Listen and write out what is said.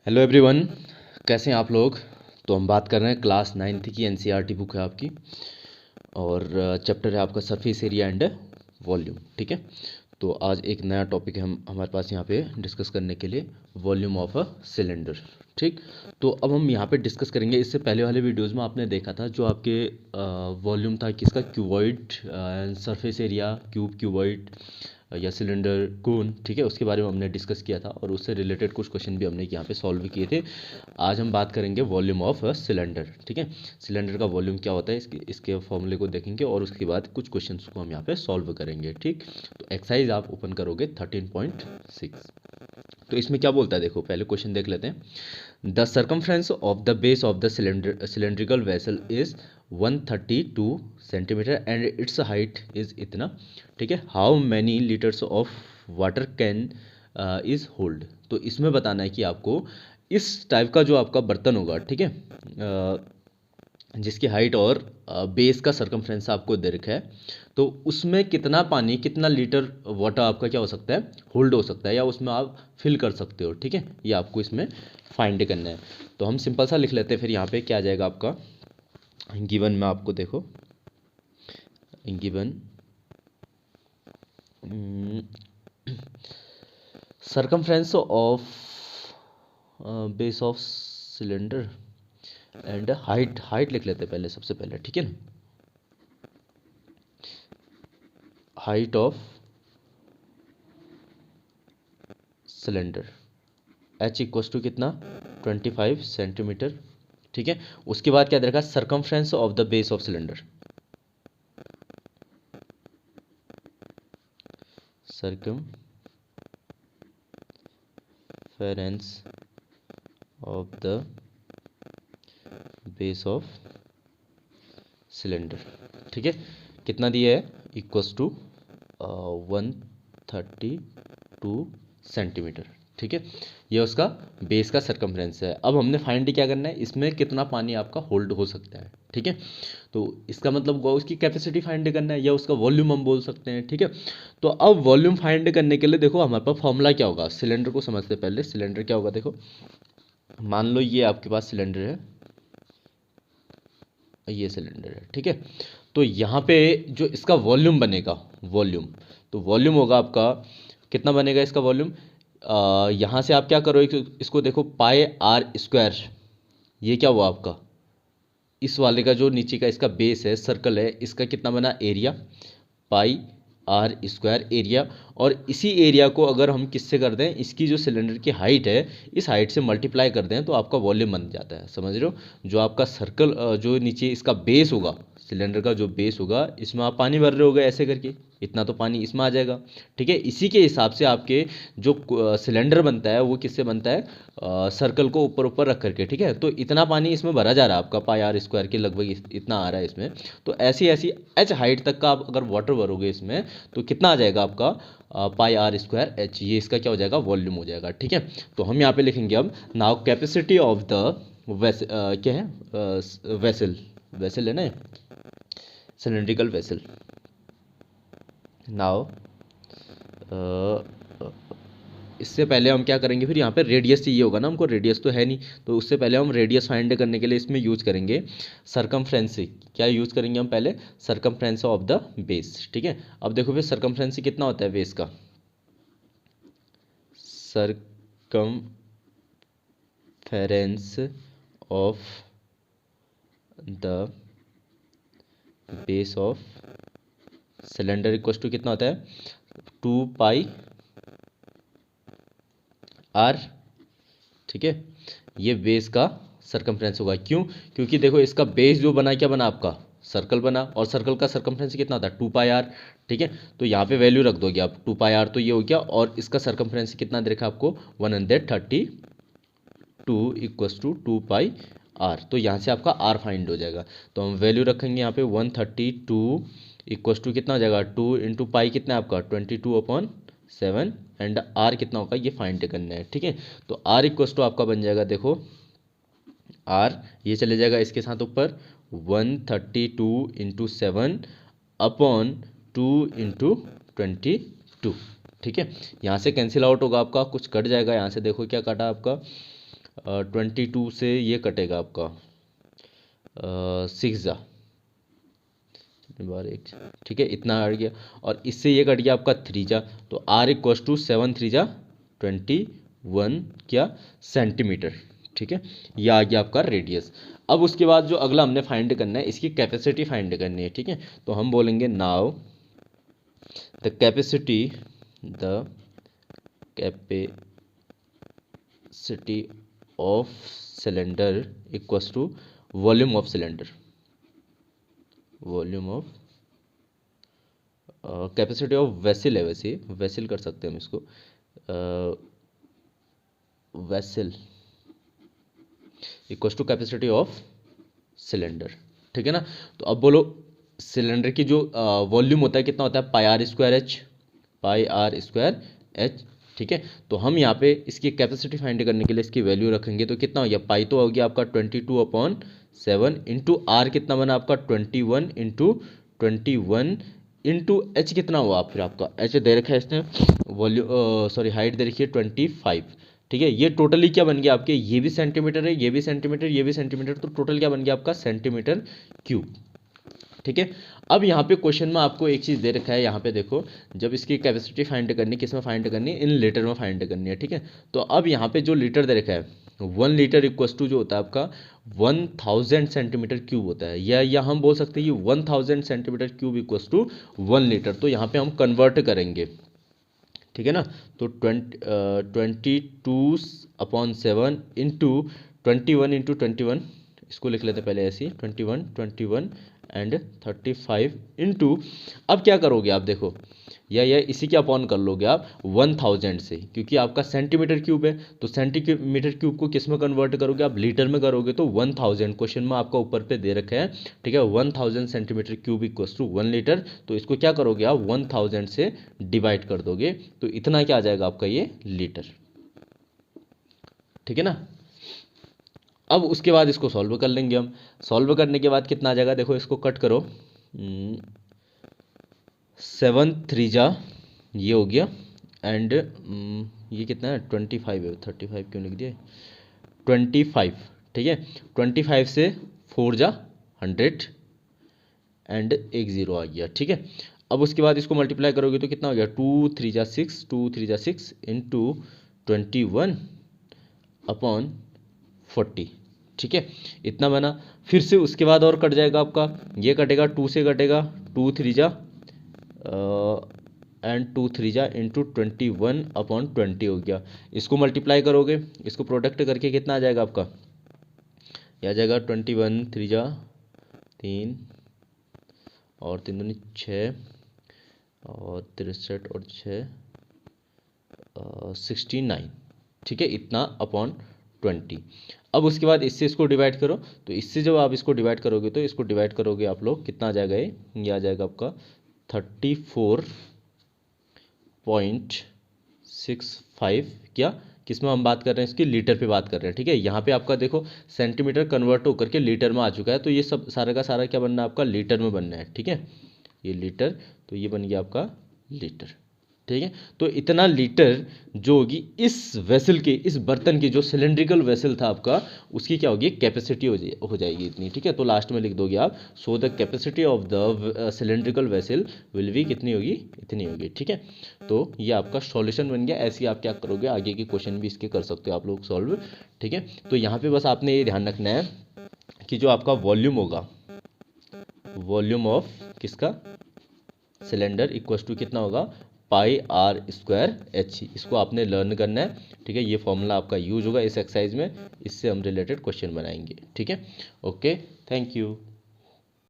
Hello everyone, कैसे हैं आप लोग। तो हम बात कर रहे हैं क्लास 9th की एनसीईआरटी बुक है आपकी और चैप्टर है आपका सरफेस एरिया एंड वॉल्यूम। ठीक है, तो आज एक नया टॉपिक है हम हमारे पास यहाँ पे डिस्कस करने के लिए, वॉल्यूम ऑफ अ सिलेंडर। ठीक, तो अब हम यहाँ पे डिस्कस करेंगे। इससे पहले वाले वीडियोज़ में आपने देखा था जो आपके वॉल्यूम था किसका, क्यूबॉइड, सरफेस एरिया, क्यूबॉइड या सिलेंडर, कोन। ठीक है, उसके बारे में हमने डिस्कस किया था और उससे रिलेटेड कुछ क्वेश्चन भी हमने यहाँ पे सॉल्व किए थे। आज हम बात करेंगे वॉल्यूम ऑफ सिलेंडर। ठीक है, सिलेंडर का वॉल्यूम क्या होता है, इसके फॉर्मूले को देखेंगे और उसके बाद कुछ क्वेश्चंस को हम यहाँ पे सॉल्व करेंगे। ठीक, तो एक्सरसाइज आप ओपन करोगे 13.6। तो इसमें क्या बोलता है, देखो पहले क्वेश्चन देख लेते हैं। The circumference of the base of the cylindrical vessel is 132 centimetre and it's height is इतना। ठीक है, how many litres of water can is hold. तो इसमें बताना है कि आपको इस टाइप का जो आपका बर्तन होगा, ठीक है, जिसकी हाइट और बेस का सर्कमफ्रेंस आपको दे रखा है, तो उसमें कितना पानी, कितना लीटर वाटर आपका क्या हो सकता है, होल्ड हो सकता है, या उसमें आप फिल कर सकते हो। ठीक है, ये आपको इसमें फाइंड करना है। तो हम सिंपल सा लिख लेते हैं, फिर यहाँ पे क्या आ जाएगा आपका गिवन में। आपको देखो given circumference of base of cylinder and height लिख लेते हैं पहले, सबसे पहले। ठीक है ना, height of cylinder h equals to कितना, 25 सेंटीमीटर। ठीक है, उसके बाद क्या दे रखा है, circumference of the base of cylinder, circumference of the base of cylinder. ठीक है, कितना दिया है, इक्वस टू 132 सेंटीमीटर। ठीक है, ये उसका बेस का सर्कमफ्रेंस है। अब हमने फाइंड क्या करना है, इसमें कितना पानी आपका होल्ड हो सकता है। ठीक है, तो इसका मतलब हुआ उसकी कैपेसिटी फाइंड करना है, या उसका वॉल्यूम हम बोल सकते हैं। ठीक है, तो अब वॉल्यूम फाइंड करने के लिए देखो हमारे पास फॉर्मूला क्या होगा, सिलेंडर को समझते पहले। सिलेंडर क्या होगा, देखो मान लो ये आपके पास सिलेंडर है, ये सिलेंडर है। ठीक है, तो यहाँ पे जो इसका वॉल्यूम बनेगा, वॉल्यूम, तो वॉल्यूम होगा आपका कितना बनेगा इसका वॉल्यूम। यहाँ से आप क्या करो, इसको देखो, पाई आर स्क्वायर, ये क्या हुआ आपका, इस वाले का जो नीचे का इसका बेस है, सर्कल है, इसका कितना बना, area, pi r square area. और इसी एरिया को अगर हम किससे कर दें, इसकी जो सिलेंडर की हाइट है, इस हाइट से मल्टीप्लाई कर दें, तो आपका वॉल्यूम बन जाता है। समझ रहे हो, जो आपका सर्कल, जो नीचे इसका बेस होगा, सिलेंडर का जो बेस होगा, इसमें आप पानी भर रहे होगे ऐसे करके, इतना तो पानी इसमें आ जाएगा। ठीक है, इसी के हिसाब से आपके जो सिलेंडर बनता है वो किससे बनता है, सर्कल को ऊपर ऊपर रख करके। ठीक है, तो इतना पानी इसमें भरा जा रहा है आपका, पाई आर स्क्वायर के लगभग इतना आ रहा है इसमें। तो ऐसी ऐसी एच हाइट तक का आप अगर वाटर भरोगे इसमें, तो कितना आ जाएगा आपका, पाई आर स्क्वायर एच, ये इसका क्या हो जाएगा, वॉल्यूम हो जाएगा। ठीक है, तो हम यहाँ पे लिखेंगे अब, नाउ कैपेसिटी ऑफ द क्या है, वेसल, वेसल है ना, सिलेंड्रिकल वेसल। नाउ इससे पहले हम क्या करेंगे, फिर यहाँ पे रेडियस चाहिए होगा ना हमको, रेडियस तो है नहीं, तो उससे पहले हम रेडियस फाइंड करने के लिए इसमें यूज करेंगे सरकमफ्रेंस। क्या यूज करेंगे हम पहले, सरकमफ्रेंस ऑफ द बेस। ठीक है, अब देखो फिर सरकमफ्रेंस कितना होता है बेस का, circumference of the base of cylinder equal to कितना होता है, 2 पाई आर। ठीक है, ये बेस का सरकमफ्रेंस होगा। क्यों, क्योंकि देखो इसका बेस जो बना, क्या बना आपका, सर्कल बना, और सर्कल का सरकमफ्रेंस कितना होता है, 2 पाई आर। ठीक है, तो यहाँ पे वैल्यू रख दोगे आप, 2 पाई आर, तो ये हो गया, और इसका सरकमफ्रेंस कितना दे रखा आपको, 132 इक्वस टू 2 पाई आर। तो यहाँ से आपका आर फाइंड हो जाएगा, तो हम वैल्यू रखेंगे यहाँ पे 132 इक्वस टू कितना हो जाएगा, 2 इंटू पाई कितना है आपका, 22/7, एंड आर कितना होगा ये फाइंड करना है। ठीक है, तो आर इक्वस टू आपका बन जाएगा, देखो आर ये चले जाएगा इसके साथ ऊपर, 132/7/2 इंटू 22। ठीक है, यहाँ से कैंसिल आउट होगा आपका, कुछ कट जाएगा, यहाँ से देखो क्या काटा आपका, 22 से ये कटेगा आपका 6 जा बार एक, ठीक है, इतना कट गया। और इससे ये कट गया आपका 3 जा, तो R इक्वस टू 7 3 जा 21 क्या सेंटीमीटर, ठीक है। ये आ गया आपका रेडियस। अब उसके बाद जो अगला हमने फाइंड करना है, इसकी कैपेसिटी फाइंड करनी है, ठीक है। तो हम बोलेंगे now the capacity of cylinder equals to volume of cylinder, volume of capacity of vessel है, वैसे वेसल कर सकते हैं हम इसको, vessel equals to capacity of cylinder, ठीक है ना। तो अब बोलो सिलेंडर की जो वॉल्यूम होता है कितना होता है, पाई आर स्क्वायर एच, ठीक है। तो हम यहाँ पे इसकी कैपेसिटी फाइंड करने के लिए इसकी वैल्यू रखेंगे, तो कितना हो गया, पाई तो हो गया आपका 22/7 इंटू आर कितना बना आपका 21 इंटू एच कितना हुआ फिर आपका, एच दे रखा है इसने, वॉल्यूम सॉरी हाइट दे रखी है 25, ठीक है। ये टोटली क्या बन गया आपके, ये भी सेंटीमीटर है, ये भी सेंटीमीटर, ये भी सेंटीमीटर, तो टोटल क्या बन गया आपका सेंटीमीटर क्यूब, ठीक है। अब यहाँ पे क्वेश्चन में आपको एक चीज़ दे रखा है, यहाँ पे देखो, जब इसकी कैपेसिटी फाइंड करनी, किस में फाइंड करनी है, इन लीटर में फाइंड करनी है, ठीक है। तो अब यहाँ पे जो लीटर दे रखा है 1 लीटर इक्वस टू जो होता है आपका 1000 सेंटीमीटर क्यूब होता है, या हम बोल सकते हैं कि 1000 centimetre cube equals to 1 litre. तो यहाँ पे हम कन्वर्ट करेंगे, ठीक है ना। तो 22/7 इंटू 21 इसको लिख लेते पहले ऐसे ही 21 एंड 35 इंटू, अब क्या करोगे आप देखो, या इसी के अपॉन कर लोगे आप 1000 से, क्योंकि आपका सेंटीमीटर क्यूब है, तो सेंटीमीटर क्यूब को किस में कन्वर्ट करोगे आप, लीटर में करोगे, तो 1000 क्वेश्चन में आपका ऊपर पे दे रखा है, ठीक है। 1000 centimetre cube equals to 1 litre, तो इसको क्या करोगे आप 1000 से डिवाइड कर दोगे, तो इतना क्या आ जाएगा आपका ये लीटर, ठीक है ना। अब उसके बाद इसको सॉल्व कर लेंगे हम, सॉल्व करने के बाद कितना आ जाएगा, देखो इसको कट करो, 7 3 जा ये हो गया, एंड ये कितना है 25 है, 35 क्यों लिख दिया, 25, ठीक है। 25 से 4 जा 100 एंड एक ज़ीरो आ गया, ठीक है। अब उसके बाद इसको मल्टीप्लाई करोगे तो कितना हो गया 2 3 जा 6 इंटू 21/40, ठीक है, इतना बना। फिर से उसके बाद और कट जाएगा आपका, ये कटेगा 2 से कटेगा 2 3 जा एंड 2 3 जा इंटू 21/20 हो गया। इसको मल्टीप्लाई करोगे, इसको प्रोडक्ट करके कितना आ जाएगा आपका, यह आ जाएगा 21 3 जा 3 और 3 दूनी 6 और 63 और 6 69, ठीक है, इतना अपॉन 20। अब उसके बाद इससे इसको डिवाइड करो, तो इससे जब आप इसको डिवाइड करोगे तो इसको डिवाइड करोगे आप लोग, कितना आ जाएगा, ये आ जाएगा आपका 34.65, क्या किस में हम बात कर रहे हैं, इसकी लीटर पे बात कर रहे हैं, ठीक है। यहाँ पे आपका देखो सेंटीमीटर कन्वर्ट होकर के लीटर में आ चुका है, तो ये सब सारा का सारा क्या बनना है आपका, लीटर में बनना है, ठीक है। ये लीटर, तो ये बन गया आपका लीटर, ठीक है। तो इतना लीटर जो होगी इस वेसल के, इस बर्तन की जो सिलेंड्रिकल वेसल था आपका, उसकी क्या होगी कैपेसिटी हो जाएगी इतनी, ठीक है। तो लास्ट में लिख दोगे आप, so the capacity of the cylindrical vessel will be कितनी होगी, इतनी होगी, ठीक है। तो ये आपका सॉल्यूशन बन गया। ऐसे ही आप क्या करोगे, आगे के क्वेश्चन भी इसके कर सकते हो आप लोग सॉल्व, ठीक है। तो यहाँ पे बस आपने ये ध्यान रखना है कि जो आपका वॉल्यूम होगा, वॉल्यूम ऑफ किसका, सिलेंडर इक्वल्स टू कितना होगा, पाई आर स्क्वायर एच, इसको आपने लर्न करना है, ठीक है। ये फॉर्मूला आपका यूज होगा इस एक्सरसाइज में, इससे हम रिलेटेड क्वेश्चन बनाएंगे, ठीक है। Okay, thank you.